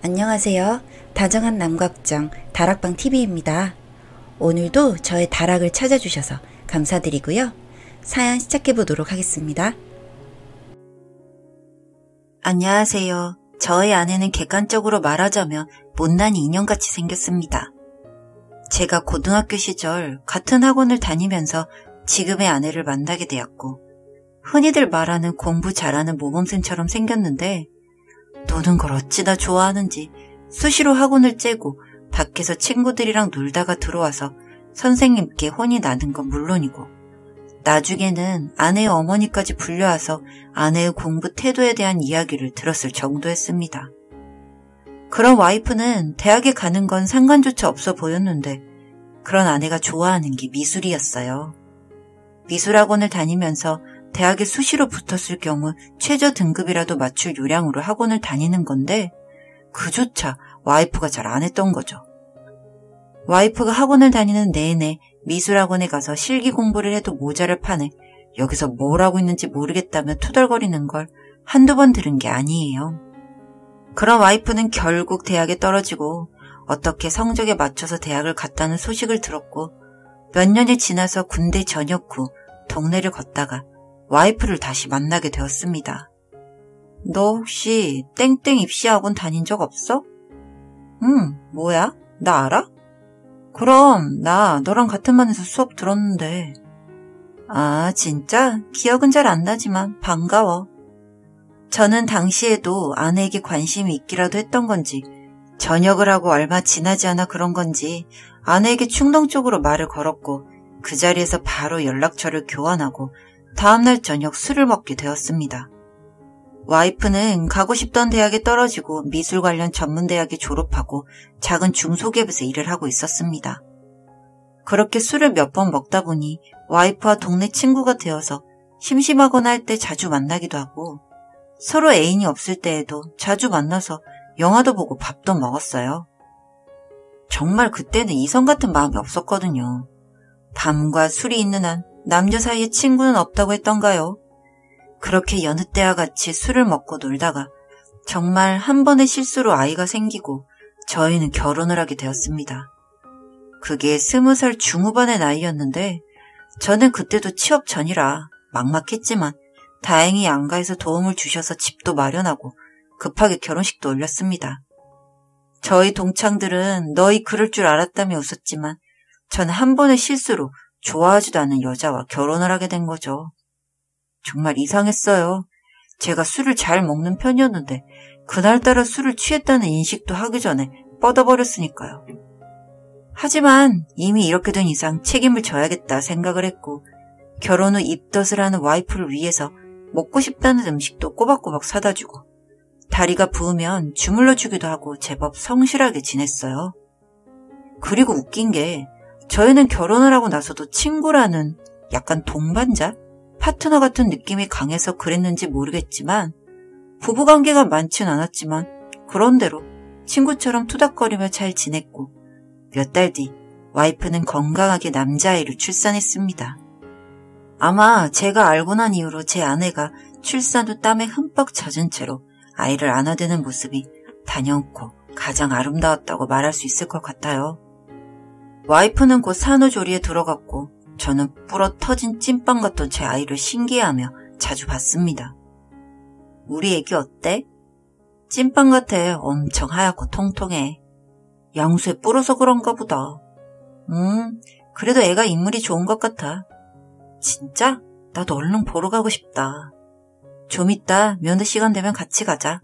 안녕하세요. 다정한 남걱정 다락방TV입니다. 오늘도 저의 다락을 찾아주셔서 감사드리고요. 사연 시작해보도록 하겠습니다. 안녕하세요. 저의 아내는 객관적으로 말하자면 못난 인형같이 생겼습니다. 제가 고등학교 시절 같은 학원을 다니면서 지금의 아내를 만나게 되었고, 흔히들 말하는 공부 잘하는 모범생처럼 생겼는데 노는 걸 어찌나 좋아하는지 수시로 학원을 째고 밖에서 친구들이랑 놀다가 들어와서 선생님께 혼이 나는 건 물론이고, 나중에는 아내의 어머니까지 불려와서 아내의 공부 태도에 대한 이야기를 들었을 정도였습니다. 그런 와이프는 대학에 가는 건 상관조차 없어 보였는데, 그런 아내가 좋아하는 게 미술이었어요. 미술학원을 다니면서 대학에 수시로 붙었을 경우 최저 등급이라도 맞출 요량으로 학원을 다니는 건데, 그조차 와이프가 잘 안 했던 거죠. 와이프가 학원을 다니는 내내 미술학원에 가서 실기 공부를 해도 모자를 파네 여기서 뭘 하고 있는지 모르겠다며 투덜거리는 걸 한두 번 들은 게 아니에요. 그런 와이프는 결국 대학에 떨어지고 어떻게 성적에 맞춰서 대학을 갔다는 소식을 들었고, 몇 년이 지나서 군대 전역 후 동네를 걷다가 와이프를 다시 만나게 되었습니다. 너 혹시 땡땡 입시학원 다닌 적 없어? 응, 뭐야? 나 알아? 그럼 나 너랑 같은 반에서 수업 들었는데. 아, 진짜? 기억은 잘 안 나지만 반가워. 저는 당시에도 아내에게 관심이 있기라도 했던 건지, 전역을 하고 얼마 지나지 않아 그런 건지 아내에게 충동적으로 말을 걸었고, 그 자리에서 바로 연락처를 교환하고 다음날 저녁 술을 먹게 되었습니다. 와이프는 가고 싶던 대학에 떨어지고 미술 관련 전문대학에 졸업하고 작은 중소기업에서 일을 하고 있었습니다. 그렇게 술을 몇 번 먹다 보니 와이프와 동네 친구가 되어서 심심하거나 할 때 자주 만나기도 하고, 서로 애인이 없을 때에도 자주 만나서 영화도 보고 밥도 먹었어요. 정말 그때는 이성 같은 마음이 없었거든요. 밤과 술이 있는 한 남녀 사이에 친구는 없다고 했던가요? 그렇게 여느 때와 같이 술을 먹고 놀다가 정말 한 번의 실수로 아이가 생기고 저희는 결혼을 하게 되었습니다. 그게 20살 중후반의 나이였는데, 저는 그때도 취업 전이라 막막했지만 다행히 양가에서 도움을 주셔서 집도 마련하고 급하게 결혼식도 올렸습니다. 저희 동창들은 너희 그럴 줄 알았다며 웃었지만 저는 한 번의 실수로 좋아하지도 않는 여자와 결혼을 하게 된 거죠. 정말 이상했어요. 제가 술을 잘 먹는 편이었는데 그날따라 술을 취했다는 인식도 하기 전에 뻗어버렸으니까요. 하지만 이미 이렇게 된 이상 책임을 져야겠다 생각을 했고, 결혼 후 입덧을 하는 와이프를 위해서 먹고 싶다는 음식도 꼬박꼬박 사다 주고, 다리가 부으면 주물러 주기도 하고 제법 성실하게 지냈어요. 그리고 웃긴 게, 저희는 결혼을 하고 나서도 친구라는 약간 동반자? 파트너 같은 느낌이 강해서 그랬는지 모르겠지만, 부부관계가 많진 않았지만 그런대로 친구처럼 투닥거리며 잘 지냈고, 몇 달 뒤 와이프는 건강하게 남자아이를 출산했습니다. 아마 제가 알고 난 이후로 제 아내가 출산 후 땀에 흠뻑 젖은 채로 아이를 안아대는 모습이 단연코 가장 아름다웠다고 말할 수 있을 것 같아요. 와이프는 곧 산후조리에 들어갔고, 저는 불어 터진 찐빵 같던 제 아이를 신기해하며 자주 봤습니다. 우리 애기 어때? 찐빵 같아. 엄청 하얗고 통통해. 양수에 불어서 그런가 보다. 그래도 애가 인물이 좋은 것 같아. 진짜? 나도 얼른 보러 가고 싶다. 좀 이따 면회 시간 되면 같이 가자.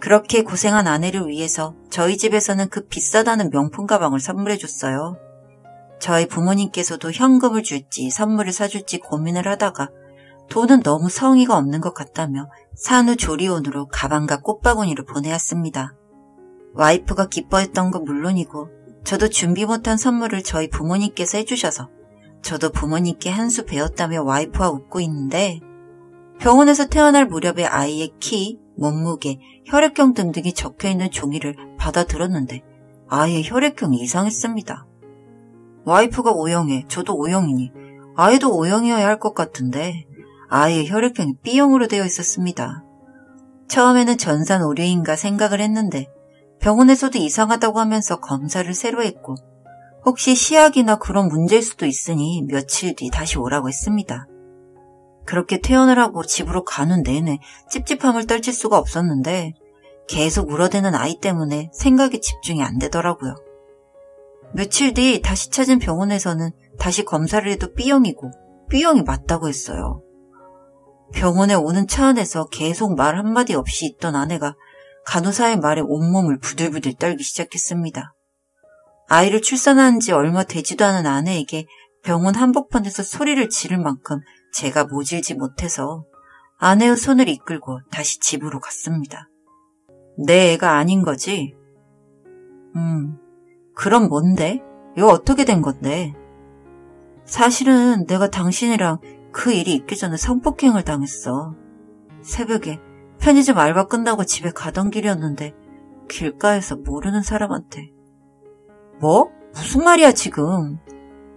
그렇게 고생한 아내를 위해서 저희 집에서는 그 비싸다는 명품 가방을 선물해줬어요. 저희 부모님께서도 현금을 줄지 선물을 사줄지 고민을 하다가 돈은 너무 성의가 없는 것 같다며 산후조리원으로 가방과 꽃바구니를 보내왔습니다. 와이프가 기뻐했던 건 물론이고, 저도 준비 못한 선물을 저희 부모님께서 해주셔서 저도 부모님께 한 수 배웠다며 와이프와 웃고 있는데, 병원에서 태어날 무렵에 아이의 키, 몸무게, 혈액형 등등이 적혀있는 종이를 받아 들었는데 아이의 혈액형이 이상했습니다. 와이프가 O형에 저도 O형이니 아이도 O형이어야 할 것 같은데 아이의 혈액형이 B형으로 되어 있었습니다. 처음에는 전산 오류인가 생각을 했는데 병원에서도 이상하다고 하면서 검사를 새로 했고 혹시 시약이나 그런 문제일 수도 있으니 며칠 뒤 다시 오라고 했습니다. 그렇게 퇴원을 하고 집으로 가는 내내 찝찝함을 떨칠 수가 없었는데 계속 울어대는 아이 때문에 생각에 집중이 안 되더라고요. 며칠 뒤 다시 찾은 병원에서는 다시 검사를 해도 B형이고 B형이 맞다고 했어요. 병원에 오는 차 안에서 계속 말 한마디 없이 있던 아내가 간호사의 말에 온몸을 부들부들 떨기 시작했습니다. 아이를 출산한 지 얼마 되지도 않은 아내에게 병원 한복판에서 소리를 지를 만큼 제가 모질지 못해서 아내의 손을 이끌고 다시 집으로 갔습니다. 내 애가 아닌 거지? 그럼 뭔데? 이거 어떻게 된 건데? 사실은 내가 당신이랑 그 일이 있기 전에 성폭행을 당했어. 새벽에 편의점 알바 끝나고 집에 가던 길이었는데 길가에서 모르는 사람한테. 뭐? 무슨 말이야 지금?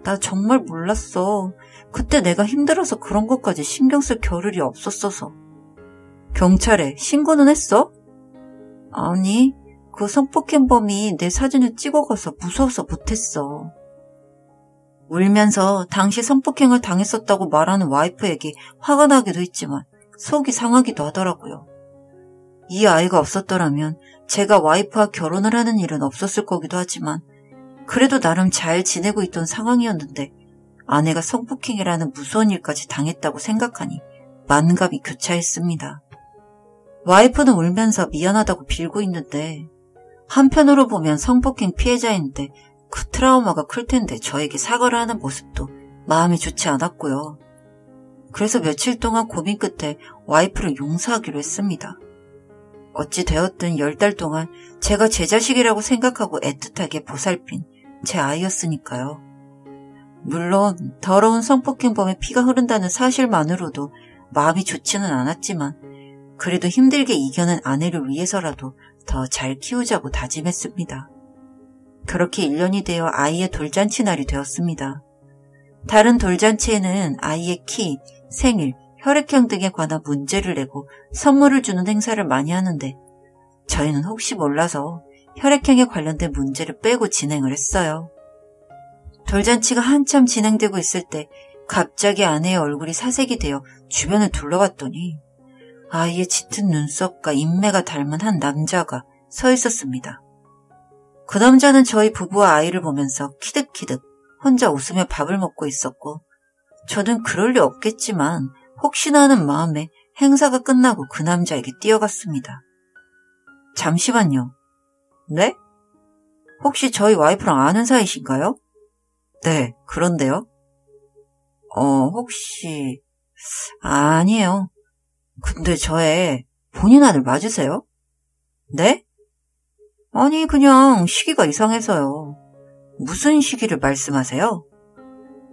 나 정말 몰랐어. 그때 내가 힘들어서 그런 것까지 신경 쓸 겨를이 없었어서. 경찰에 신고는 했어? 아니, 그 성폭행범이 내 사진을 찍어가서 무서워서 못했어. 울면서 당시 성폭행을 당했었다고 말하는 와이프에게 화가 나기도 했지만 속이 상하기도 하더라고요. 이 아이가 없었더라면 제가 와이프와 결혼을 하는 일은 없었을 거기도 하지만 그래도 나름 잘 지내고 있던 상황이었는데 아내가 성폭행이라는 무서운 일까지 당했다고 생각하니 만감이 교차했습니다. 와이프는 울면서 미안하다고 빌고 있는데 한편으로 보면 성폭행 피해자인데 그 트라우마가 클 텐데 저에게 사과를 하는 모습도 마음이 좋지 않았고요. 그래서 며칠 동안 고민 끝에 와이프를 용서하기로 했습니다. 어찌 되었든 10달 동안 제가 제 자식이라고 생각하고 애틋하게 보살핀 제 아이였으니까요. 물론 더러운 성폭행범의 피가 흐른다는 사실만으로도 마음이 좋지는 않았지만 그래도 힘들게 이겨낸 아내를 위해서라도 더 잘 키우자고 다짐했습니다. 그렇게 1년이 되어 아이의 돌잔치 날이 되었습니다. 다른 돌잔치에는 아이의 키, 생일, 혈액형 등에 관한 문제를 내고 선물을 주는 행사를 많이 하는데 저희는 혹시 몰라서 혈액형에 관련된 문제를 빼고 진행을 했어요. 돌잔치가 한참 진행되고 있을 때 갑자기 아내의 얼굴이 사색이 되어 주변을 둘러봤더니 아이의 짙은 눈썹과 인매가 닮은 한 남자가 서 있었습니다. 그 남자는 저희 부부와 아이를 보면서 키득키득 혼자 웃으며 밥을 먹고 있었고 저는 그럴 리 없겠지만 혹시나 하는 마음에 행사가 끝나고 그 남자에게 뛰어갔습니다. 잠시만요. 네? 혹시 저희 와이프랑 아는 사이신가요? 네, 그런데요. 혹시... 아니에요. 근데 저의 본인 아들 맞으세요? 네? 아니, 그냥 시기가 이상해서요. 무슨 시기를 말씀하세요?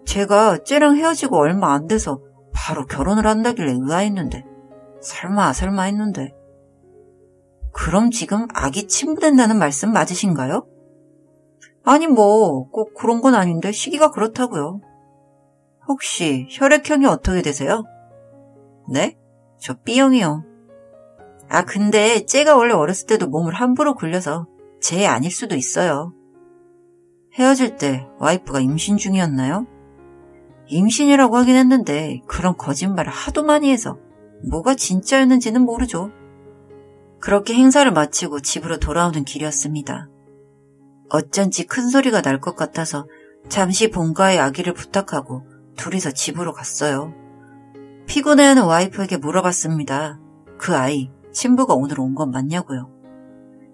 제가 쟤랑 헤어지고 얼마 안 돼서 바로 결혼을 한다길래 의아했는데 설마 했는데. 그럼 지금 아기 친부된다는 말씀 맞으신가요? 아니 뭐 꼭 그런 건 아닌데 시기가 그렇다고요. 혹시 혈액형이 어떻게 되세요? 네? 저 B형이요. 아 근데 쟤가 원래 어렸을 때도 몸을 함부로 굴려서 쟤 아닐 수도 있어요. 헤어질 때 와이프가 임신 중이었나요? 임신이라고 하긴 했는데 그런 거짓말을 하도 많이 해서 뭐가 진짜였는지는 모르죠. 그렇게 행사를 마치고 집으로 돌아오는 길이었습니다. 어쩐지 큰 소리가 날 것 같아서 잠시 본가에 아기를 부탁하고 둘이서 집으로 갔어요. 피곤해하는 와이프에게 물어봤습니다. 그 아이, 친부가 오늘 온 건 맞냐고요.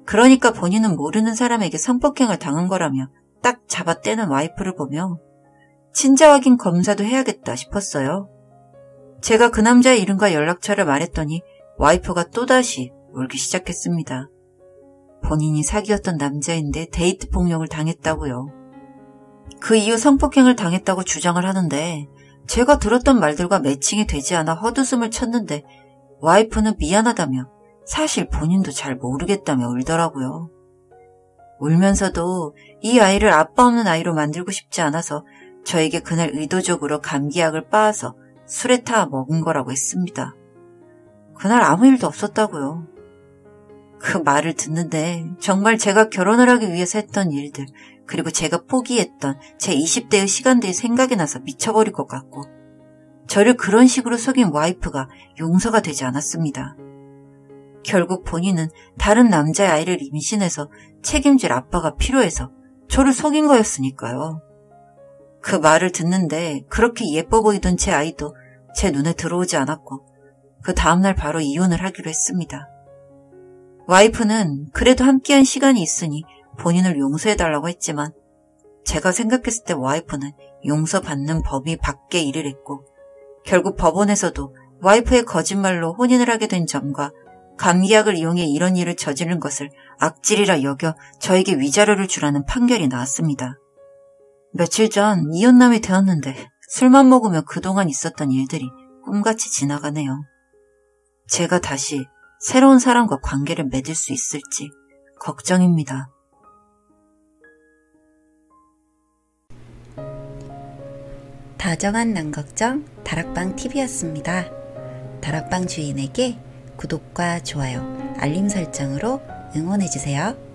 그러니까 본인은 모르는 사람에게 성폭행을 당한 거라며 딱 잡아떼는 와이프를 보며 친자 확인 검사도 해야겠다 싶었어요. 제가 그 남자의 이름과 연락처를 말했더니 와이프가 또다시 울기 시작했습니다. 본인이 사귀었던 남자인데 데이트 폭력을 당했다고요. 그 이후 성폭행을 당했다고 주장을 하는데 제가 들었던 말들과 매칭이 되지 않아 헛웃음을 쳤는데 와이프는 미안하다며 사실 본인도 잘 모르겠다며 울더라고요. 울면서도 이 아이를 아빠 없는 아이로 만들고 싶지 않아서 저에게 그날 의도적으로 감기약을 빻아서 술에 타 먹은 거라고 했습니다. 그날 아무 일도 없었다고요. 그 말을 듣는데 정말 제가 결혼을 하기 위해서 했던 일들, 그리고 제가 포기했던 제 20대의 시간들이 생각이 나서 미쳐버릴 것 같고, 저를 그런 식으로 속인 와이프가 용서가 되지 않았습니다. 결국 본인은 다른 남자의 아이를 임신해서 책임질 아빠가 필요해서 저를 속인 거였으니까요. 그 말을 듣는데 그렇게 예뻐 보이던 제 아이도 제 눈에 들어오지 않았고, 그 다음날 바로 이혼을 하기로 했습니다. 와이프는 그래도 함께한 시간이 있으니 본인을 용서해달라고 했지만, 제가 생각했을 때 와이프는 용서받는 범위 밖의 일을 했고, 결국 법원에서도 와이프의 거짓말로 혼인을 하게 된 점과 감기약을 이용해 이런 일을 저지른 것을 악질이라 여겨 저에게 위자료를 주라는 판결이 나왔습니다. 며칠 전 이혼남이 되었는데 술만 먹으며 그동안 있었던 일들이 꿈같이 지나가네요. 제가 다시 새로운 사람과 관계를 맺을 수 있을지 걱정입니다. 다정한 남걱정 다락방 TV였습니다. 다락방 주인에게 구독과 좋아요, 알림 설정으로 응원해주세요.